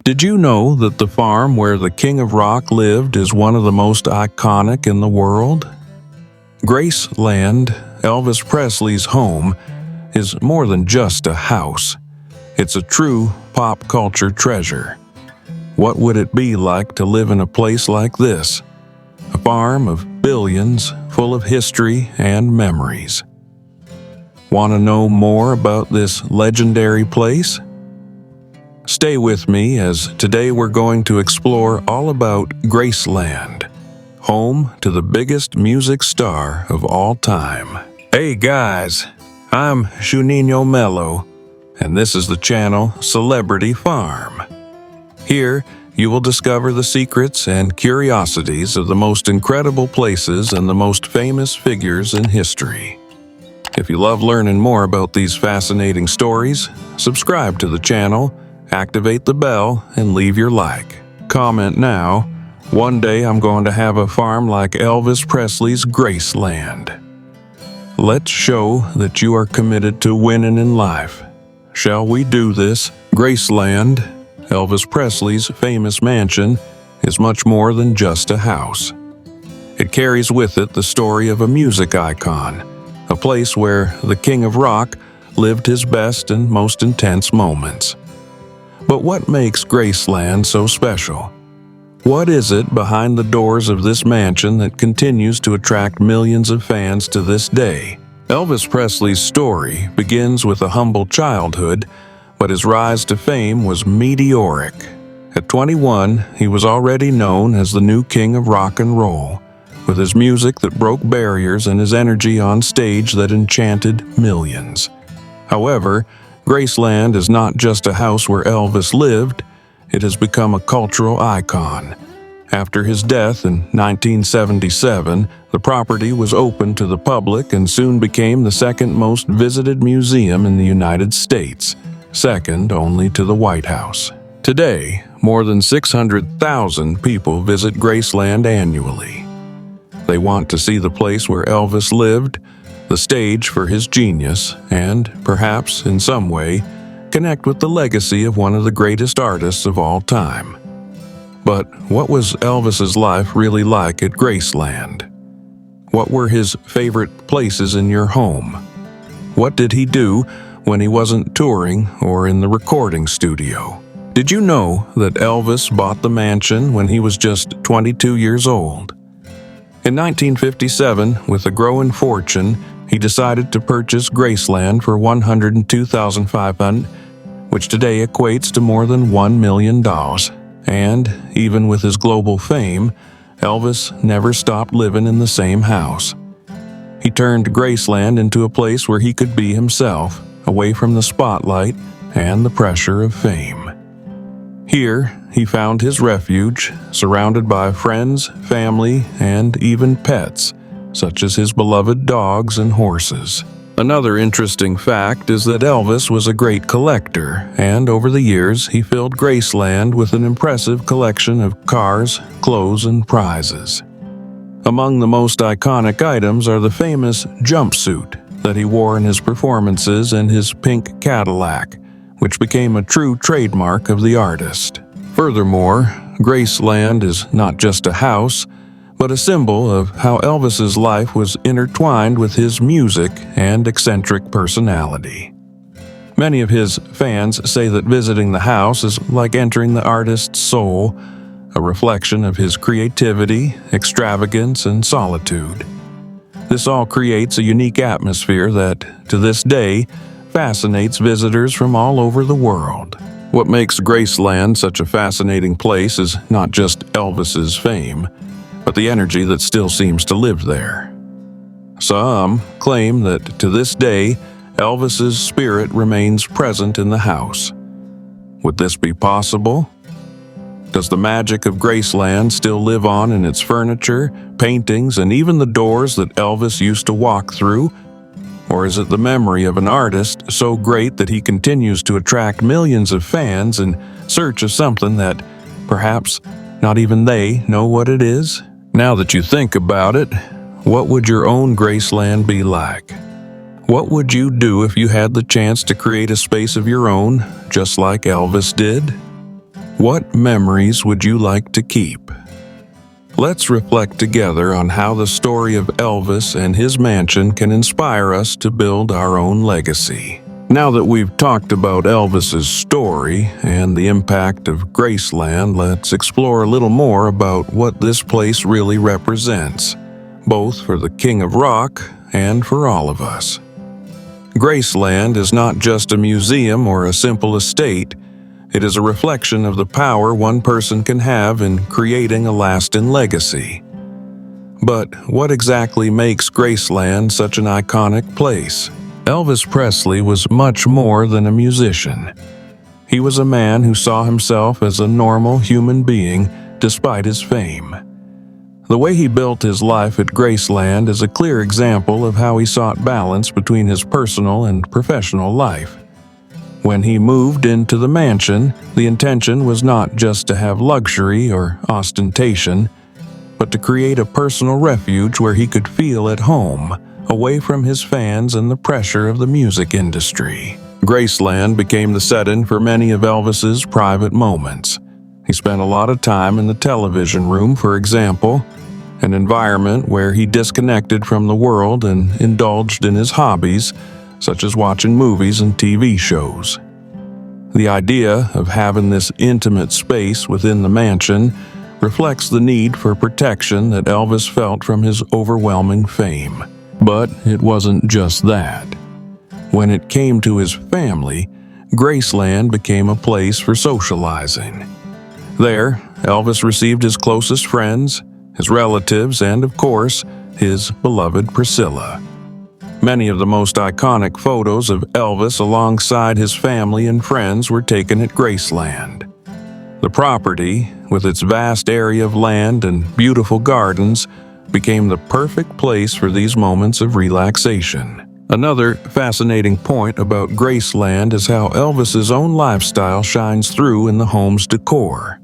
Did you know that the farm where the King of Rock lived is one of the most iconic in the world? Graceland, Elvis Presley's home, is more than just a house. It's a true pop culture treasure. What would it be like to live in a place like this? A farm of billions, full of history and memories. Want to know more about this legendary place? Stay with me as today we're going to explore all about Graceland, home to the biggest music star of all time. Hey guys, I'm Juninho Mello, and this is the channel Celebrity Farm. Here, you will discover the secrets and curiosities of the most incredible places and the most famous figures in history. If you love learning more about these fascinating stories, subscribe to the channel, activate the bell, and leave your like. Comment now. One day I'm going to have a farm like Elvis Presley's Graceland. Let's show that you are committed to winning in life. Shall we do this? Graceland, Elvis Presley's famous mansion, is much more than just a house. It carries with it the story of a music icon, a place where the King of Rock lived his best and most intense moments. But what makes Graceland so special? What is it behind the doors of this mansion that continues to attract millions of fans to this day? Elvis Presley's story begins with a humble childhood, but his rise to fame was meteoric. At 21, he was already known as the new king of rock and roll, with his music that broke barriers and his energy on stage that enchanted millions. However, Graceland is not just a house where Elvis lived, it has become a cultural icon. After his death in 1977, the property was opened to the public and soon became the second most visited museum in the United States, second only to the White House. Today, more than 600,000 people visit Graceland annually. They want to see the place where Elvis lived, the stage for his genius, and, perhaps in some way, connect with the legacy of one of the greatest artists of all time. But what was Elvis's life really like at Graceland? What were his favorite places in your home? What did he do when he wasn't touring or in the recording studio? Did you know that Elvis bought the mansion when he was just 22 years old? In 1957, with a growing fortune, he decided to purchase Graceland for $102,500, which today equates to more than $1 million. And, even with his global fame, Elvis never stopped living in the same house. He turned Graceland into a place where he could be himself, away from the spotlight and the pressure of fame. Here, he found his refuge, surrounded by friends, family, and even pets, such as his beloved dogs and horses. Another interesting fact is that Elvis was a great collector, and over the years he filled Graceland with an impressive collection of cars, clothes, and prizes. Among the most iconic items are the famous jumpsuit that he wore in his performances and his pink Cadillac, which became a true trademark of the artist. Furthermore, Graceland is not just a house, but a symbol of how Elvis's life was intertwined with his music and eccentric personality. Many of his fans say that visiting the house is like entering the artist's soul, a reflection of his creativity, extravagance, and solitude. This all creates a unique atmosphere that, to this day, fascinates visitors from all over the world. What makes Graceland such a fascinating place is not just Elvis's fame, but the energy that still seems to live there. Some claim that to this day, Elvis's spirit remains present in the house. Would this be possible? Does the magic of Graceland still live on in its furniture, paintings, and even the doors that Elvis used to walk through? Or is it the memory of an artist so great that he continues to attract millions of fans in search of something that, perhaps, not even they know what it is? Now that you think about it, what would your own Graceland be like? What would you do if you had the chance to create a space of your own, just like Elvis did? What memories would you like to keep? Let's reflect together on how the story of Elvis and his mansion can inspire us to build our own legacy. Now that we've talked about Elvis's story and the impact of Graceland, let's explore a little more about what this place really represents, both for the King of Rock and for all of us. Graceland is not just a museum or a simple estate. It is a reflection of the power one person can have in creating a lasting legacy. But what exactly makes Graceland such an iconic place? Elvis Presley was much more than a musician. He was a man who saw himself as a normal human being despite his fame. The way he built his life at Graceland is a clear example of how he sought balance between his personal and professional life. When he moved into the mansion, the intention was not just to have luxury or ostentation, but to create a personal refuge where he could feel at home, away from his fans and the pressure of the music industry. Graceland became the setting for many of Elvis's private moments. He spent a lot of time in the television room, for example, an environment where he disconnected from the world and indulged in his hobbies, such as watching movies and TV shows. The idea of having this intimate space within the mansion reflects the need for protection that Elvis felt from his overwhelming fame. But it wasn't just that. When it came to his family, Graceland became a place for socializing. There, Elvis received his closest friends, his relatives, and of course, his beloved Priscilla. Many of the most iconic photos of Elvis alongside his family and friends were taken at Graceland. The property, with its vast area of land and beautiful gardens, became the perfect place for these moments of relaxation. Another fascinating point about Graceland is how Elvis's own lifestyle shines through in the home's decor.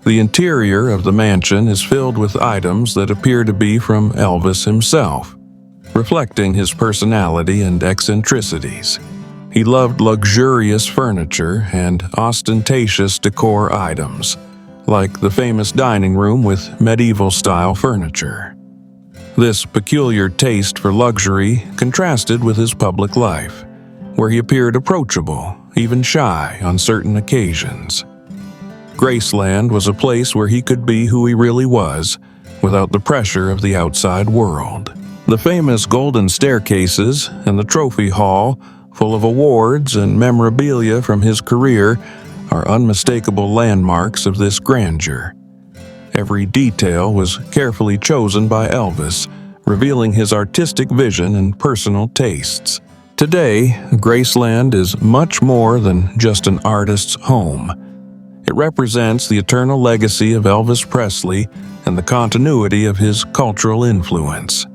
The interior of the mansion is filled with items that appear to be from Elvis himself, reflecting his personality and eccentricities. He loved luxurious furniture and ostentatious decor items, like the famous dining room with medieval-style furniture. This peculiar taste for luxury contrasted with his public life, where he appeared approachable, even shy on certain occasions. Graceland was a place where he could be who he really was, without the pressure of the outside world. The famous golden staircases and the trophy hall, full of awards and memorabilia from his career, are unmistakable landmarks of this grandeur. Every detail was carefully chosen by Elvis, revealing his artistic vision and personal tastes. Today, Graceland is much more than just an artist's home. It represents the eternal legacy of Elvis Presley and the continuity of his cultural influence.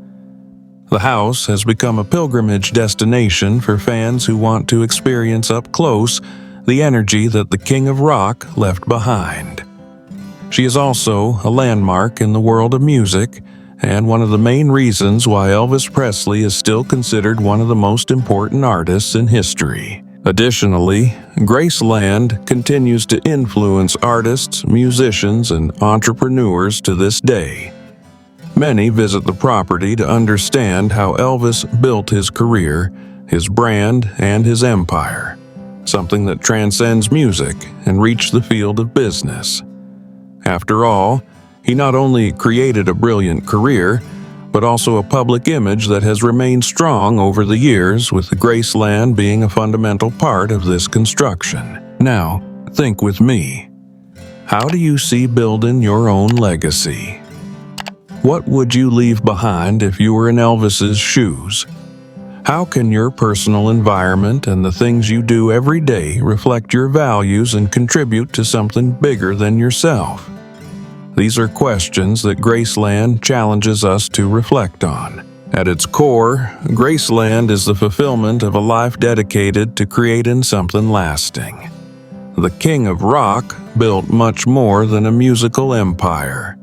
The house has become a pilgrimage destination for fans who want to experience up close the energy that the King of Rock left behind. She is also a landmark in the world of music and one of the main reasons why Elvis Presley is still considered one of the most important artists in history. Additionally, Graceland continues to influence artists, musicians, and entrepreneurs to this day. Many visit the property to understand how Elvis built his career, his brand, and his empire, something that transcends music and reached the field of business. After all, he not only created a brilliant career, but also a public image that has remained strong over the years, with the Graceland being a fundamental part of this construction. Now, think with me. How do you see building your own legacy? What would you leave behind if you were in Elvis's shoes? How can your personal environment and the things you do every day reflect your values and contribute to something bigger than yourself? These are questions that Graceland challenges us to reflect on. At its core, Graceland is the fulfillment of a life dedicated to creating something lasting. The King of Rock built much more than a musical empire.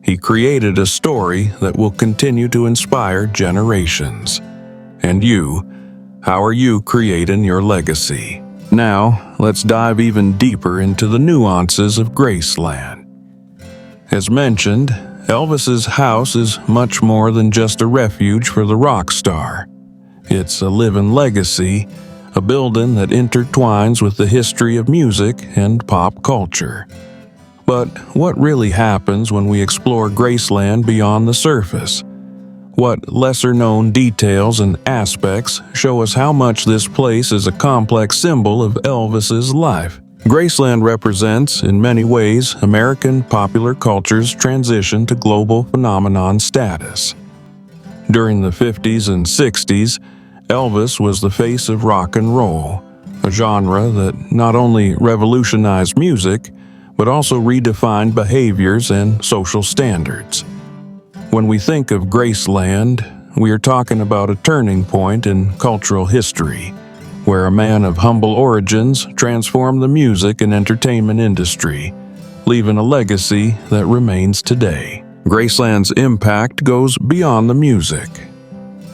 He created a story that will continue to inspire generations. And you, how are you creating your legacy? Now, let's dive even deeper into the nuances of Graceland. As mentioned, Elvis's house is much more than just a refuge for the rock star. It's a living legacy, a building that intertwines with the history of music and pop culture. But what really happens when we explore Graceland beyond the surface? What lesser-known details and aspects show us how much this place is a complex symbol of Elvis's life? Graceland represents, in many ways, American popular culture's transition to global phenomenon status. During the 50s and 60s, Elvis was the face of rock and roll, a genre that not only revolutionized music, but also redefined behaviors and social standards. When we think of Graceland, we are talking about a turning point in cultural history, where a man of humble origins transformed the music and entertainment industry, leaving a legacy that remains today. Graceland's impact goes beyond the music.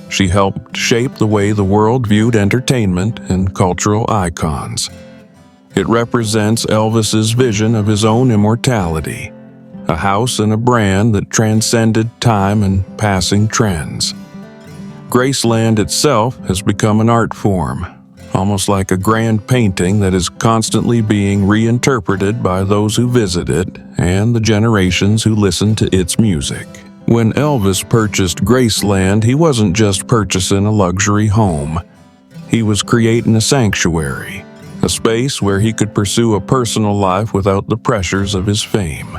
She helped shape the way the world viewed entertainment and cultural icons. It represents Elvis's vision of his own immortality, a house and a brand that transcended time and passing trends. Graceland itself has become an art form, almost like a grand painting that is constantly being reinterpreted by those who visit it and the generations who listen to its music. When Elvis purchased Graceland, he wasn't just purchasing a luxury home. He was creating a sanctuary, a space where he could pursue a personal life without the pressures of his fame.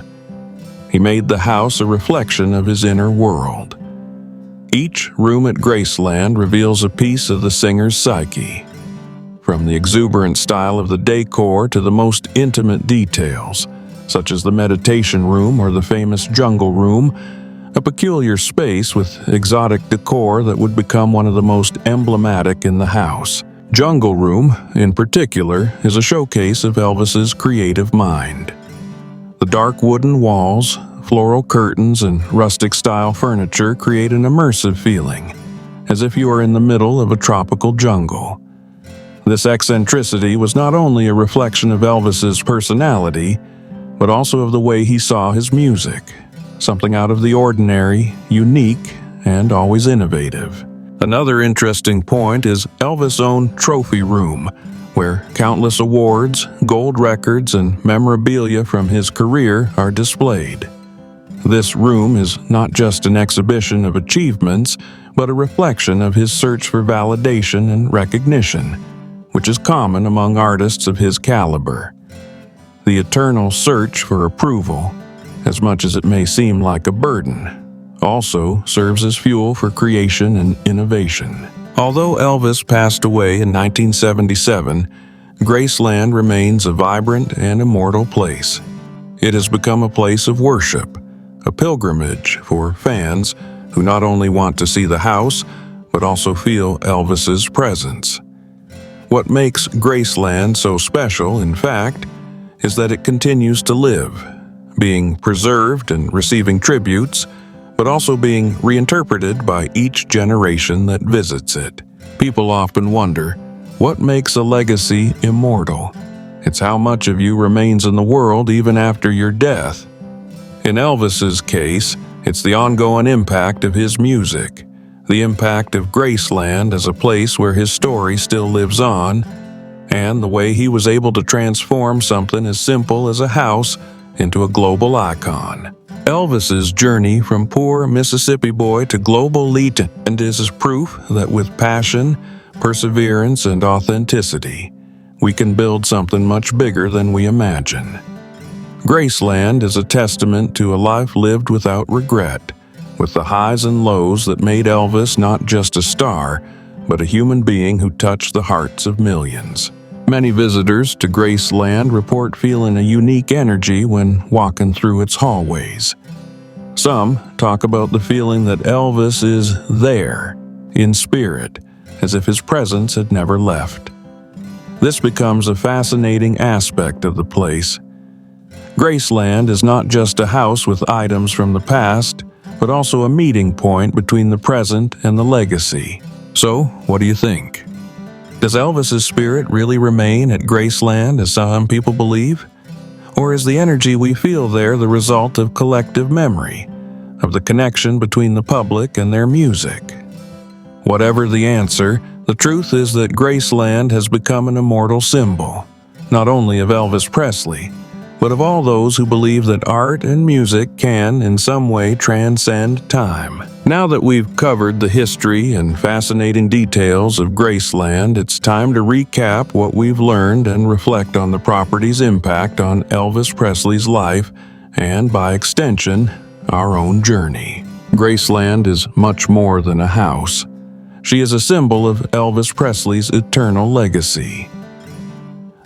He made the house a reflection of his inner world. Each room at Graceland reveals a piece of the singer's psyche, from the exuberant style of the decor to the most intimate details, such as the meditation room or the famous jungle room, a peculiar space with exotic decor that would become one of the most emblematic in the house. Jungle Room, in particular, is a showcase of Elvis's creative mind. The dark wooden walls, floral curtains, and rustic-style furniture create an immersive feeling, as if you are in the middle of a tropical jungle. This eccentricity was not only a reflection of Elvis's personality, but also of the way he saw his music, something out of the ordinary, unique, and always innovative. Another interesting point is Elvis' own trophy room, where countless awards, gold records, and memorabilia from his career are displayed. This room is not just an exhibition of achievements, but a reflection of his search for validation and recognition, which is common among artists of his caliber. The eternal search for approval, as much as it may seem like a burden, also serves as fuel for creation and innovation. Although Elvis passed away in 1977, Graceland remains a vibrant and immortal place. It has become a place of worship, a pilgrimage for fans who not only want to see the house, but also feel Elvis's presence. What makes Graceland so special, in fact, is that it continues to live, being preserved and receiving tributes, but also being reinterpreted by each generation that visits it. People often wonder, what makes a legacy immortal? It's how much of you remains in the world even after your death. In Elvis's case, it's the ongoing impact of his music, the impact of Graceland as a place where his story still lives on, and the way he was able to transform something as simple as a house into a global icon. Elvis's journey from poor Mississippi boy to global legend is proof that with passion, perseverance, and authenticity, we can build something much bigger than we imagine. Graceland is a testament to a life lived without regret, with the highs and lows that made Elvis not just a star, but a human being who touched the hearts of millions. Many visitors to Graceland report feeling a unique energy when walking through its hallways. Some talk about the feeling that Elvis is there, in spirit, as if his presence had never left. This becomes a fascinating aspect of the place. Graceland is not just a house with items from the past, but also a meeting point between the present and the legacy. So, what do you think? Does Elvis's spirit really remain at Graceland as some people believe? Or is the energy we feel there the result of collective memory, of the connection between the public and their music? Whatever the answer, the truth is that Graceland has become an immortal symbol, not only of Elvis Presley, but of all those who believe that art and music can, in some way, transcend time. Now that we've covered the history and fascinating details of Graceland, it's time to recap what we've learned and reflect on the property's impact on Elvis Presley's life and, by extension, our own journey. Graceland is much more than a house. She is a symbol of Elvis Presley's eternal legacy.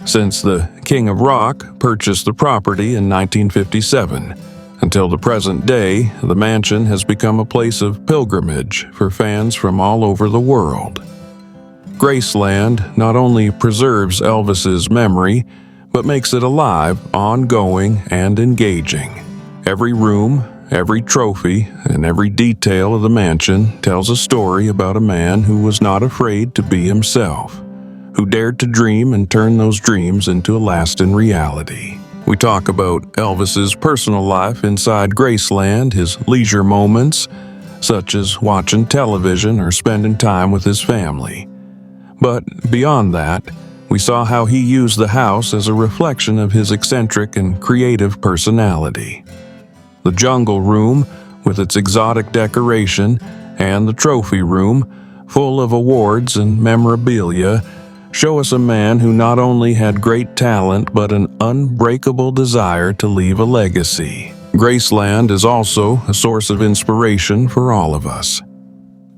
Since the King of Rock purchased the property in 1957, until the present day, the mansion has become a place of pilgrimage for fans from all over the world. Graceland not only preserves Elvis's memory, but makes it alive, ongoing, and engaging. Every room, every trophy, and every detail of the mansion tells a story about a man who was not afraid to be himself, who dared to dream and turn those dreams into a lasting reality. We talk about Elvis's personal life inside Graceland, his leisure moments, such as watching television or spending time with his family. But beyond that, we saw how he used the house as a reflection of his eccentric and creative personality. The Jungle Room, with its exotic decoration, and the Trophy Room, full of awards and memorabilia, show us a man who not only had great talent but an unbreakable desire to leave a legacy. Graceland is also a source of inspiration for all of us.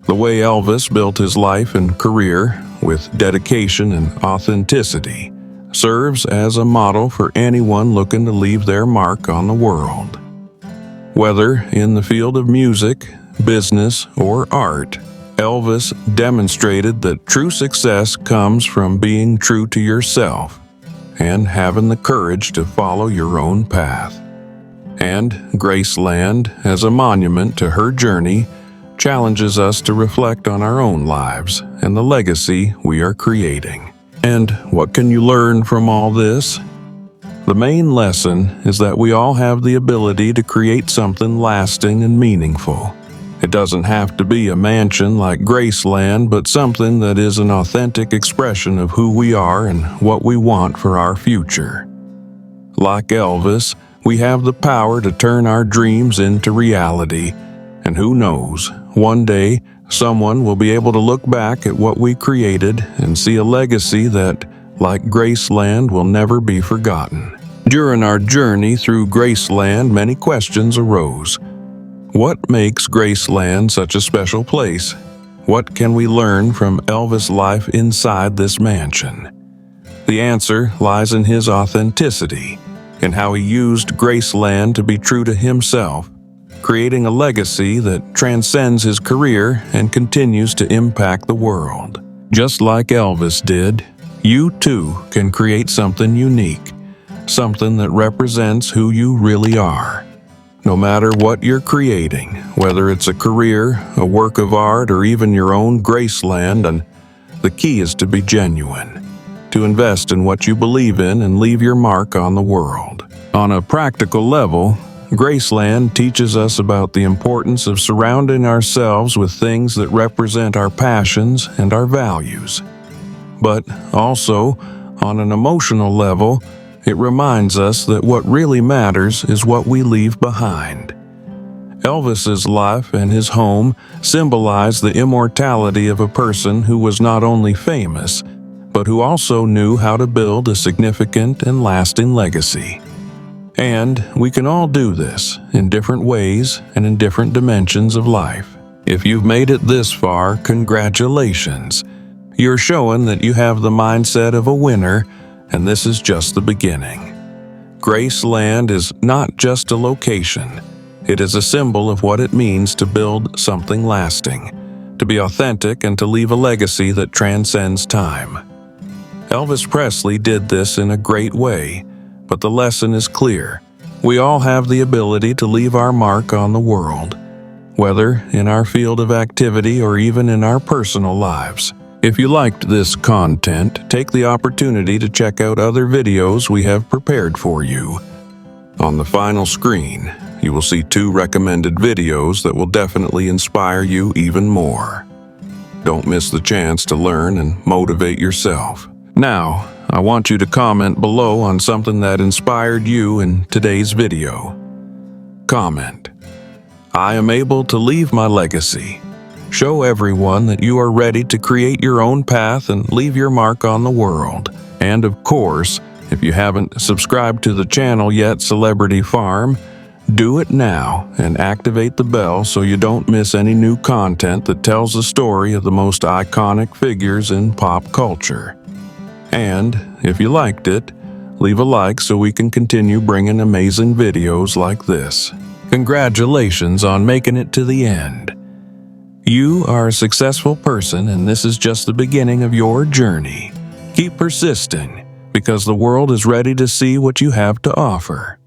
The way Elvis built his life and career with dedication and authenticity serves as a model for anyone looking to leave their mark on the world. Whether in the field of music, business, or art, Elvis demonstrated that true success comes from being true to yourself and having the courage to follow your own path. And Graceland, as a monument to her journey, challenges us to reflect on our own lives and the legacy we are creating. And what can you learn from all this? The main lesson is that we all have the ability to create something lasting and meaningful. It doesn't have to be a mansion like Graceland, but something that is an authentic expression of who we are and what we want for our future. Like Elvis, we have the power to turn our dreams into reality, and who knows, one day someone will be able to look back at what we created and see a legacy that, like Graceland, will never be forgotten. During our journey through Graceland, many questions arose. What makes Graceland such a special place? What can we learn from Elvis' life inside this mansion? The answer lies in his authenticity, in how he used Graceland to be true to himself, creating a legacy that transcends his career and continues to impact the world. Just like Elvis did, you too can create something unique, something that represents who you really are. No matter what you're creating, whether it's a career, a work of art, or even your own Graceland, and the key is to be genuine, to invest in what you believe in and leave your mark on the world. On a practical level, Graceland teaches us about the importance of surrounding ourselves with things that represent our passions and our values. But also, on an emotional level, it reminds us that what really matters is what we leave behind. Elvis's life and his home symbolize the immortality of a person who was not only famous, but who also knew how to build a significant and lasting legacy. And we can all do this in different ways and in different dimensions of life. If you've made it this far, congratulations. You're showing that you have the mindset of a winner, and this is just the beginning. Graceland is not just a location. It is a symbol of what it means to build something lasting, to be authentic, and to leave a legacy that transcends time. Elvis Presley did this in a great way, but the lesson is clear. We all have the ability to leave our mark on the world, whether in our field of activity or even in our personal lives. If you liked this content, take the opportunity to check out other videos we have prepared for you. On the final screen, you will see 2 recommended videos that will definitely inspire you even more. Don't miss the chance to learn and motivate yourself. Now, I want you to comment below on something that inspired you in today's video. Comment: I am able to leave my legacy. Show everyone that you are ready to create your own path and leave your mark on the world. And of course, if you haven't subscribed to the channel yet, Celebrity Farm, do it now and activate the bell so you don't miss any new content that tells the story of the most iconic figures in pop culture. And if you liked it, leave a like so we can continue bringing amazing videos like this. Congratulations on making it to the end. You are a successful person, and this is just the beginning of your journey. Keep persisting, because the world is ready to see what you have to offer.